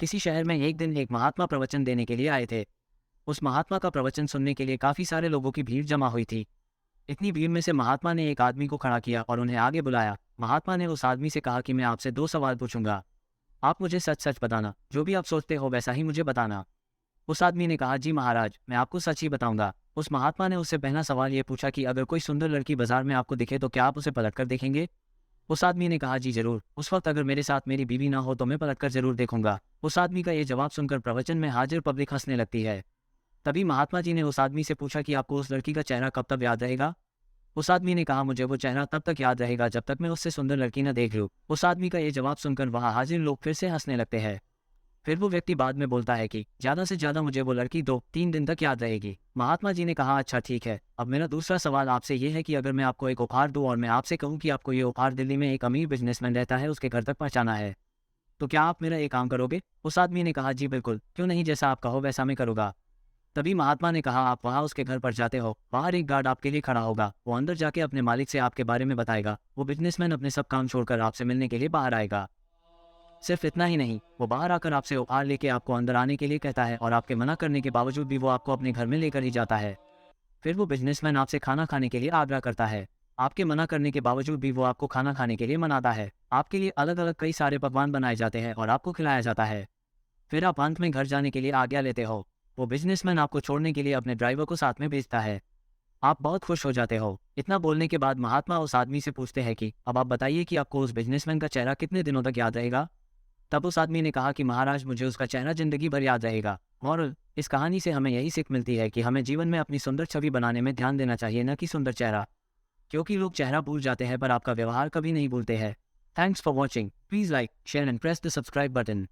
किसी शहर में एक दिन एक महात्मा प्रवचन देने के लिए आए थे। उस महात्मा का प्रवचन सुनने के लिए काफी सारे लोगों की भीड़ जमा हुई थी। इतनी भीड़ में से महात्मा ने एक आदमी को खड़ा किया और उन्हें आगे बुलाया। महात्मा ने उस आदमी से कहा कि मैं आपसे 2 सवाल पूछूंगा। आप मुझे सच सच बताना, जो भी आप सोचते हो वैसा ही मुझे बताना। उस आदमी ने कहा, जी महाराज, मैं आपको सच ही बताऊंगा। उस महात्मा ने उससे पहला सवाल ये पूछा कि अगर कोई सुंदर लड़की बाजार में आपको दिखे तो क्या आप उसे पलट कर देखेंगे? उस आदमी ने कहा, जी जरूर। उस वक्त अगर मेरे साथ मेरी बीवी ना हो तो मैं पलट कर जरूर देखूंगा। उस आदमी का ये जवाब सुनकर प्रवचन में हाजिर पब्लिक हंसने लगती है। तभी महात्मा जी ने उस आदमी से पूछा कि आपको उस लड़की का चेहरा कब तक याद रहेगा? उस आदमी ने कहा, मुझे वो चेहरा तब तक याद रहेगा जब तक मैं उससे सुंदर लड़की न देख लूं। उस आदमी का ये जवाब सुनकर वहां हाजिर लोग फिर से हंसने लगते हैं। फिर वो व्यक्ति बाद में बोलता है कि ज्यादा से ज्यादा मुझे वो लड़की 2-3 दिन तक याद रहेगी। महात्मा जी ने कहा, अच्छा ठीक है। अब मेरा दूसरा सवाल आपसे ये है कि अगर मैं आपको एक उपहार दूं और मैं आपसे कहूं कि आपको ये उपहार दिल्ली में एक अमीर बिजनेसमैन रहता है उसके घर तक पहुंचाना है, तो क्या आप मेरा एक काम करोगे? उस आदमी ने कहा, जी बिल्कुल, क्यों नहीं, जैसा आप कहो वैसा मैं करूँगा। तभी महात्मा ने कहा, आप वहाँ उसके घर पर जाते हो, बाहर एक गार्ड आपके लिए खड़ा होगा। वो अंदर जाके अपने मालिक से आपके बारे में बताएगा। वो बिजनेसमैन अपने सब काम छोड़कर आपसे मिलने के लिए बाहर आएगा। सिर्फ इतना ही नहीं, वो बाहर आकर आपसे उपहार लेके आपको अंदर आने के लिए कहता है और आपके मना करने के बावजूद भी वो आपको अपने घर में लेकर ही जाता है। फिर वो बिजनेसमैन आपसे खाना खाने के लिए आग्रह करता है। आपके मना करने के बावजूद भी वो आपको खाना खाने के लिए मनाता है। आपके लिए अलग अलग कई सारे पकवान बनाए जाते हैं और आपको खिलाया जाता है। फिर आप अंत में घर जाने के लिए आज्ञा लेते हो। वो बिजनेसमैन आपको छोड़ने के लिए अपने ड्राइवर को साथ में भेजता है। आप बहुत खुश हो जाते हो। इतना बोलने के बाद महात्मा उस आदमी से पूछते हैं कि अब आप बताइए कि आपको उस बिजनेसमैन का चेहरा कितने दिनों तक याद रहेगा? तब उस आदमी ने कहा कि महाराज, मुझे उसका चेहरा जिंदगी भर याद रहेगा। और इस कहानी से हमें यही सीख मिलती है कि हमें जीवन में अपनी सुंदर छवि बनाने में ध्यान देना चाहिए, न कि सुंदर चेहरा। क्योंकि लोग चेहरा भूल जाते हैं पर आपका व्यवहार कभी नहीं भूलते हैं। Thanks for watching. Please like, share and press the subscribe button.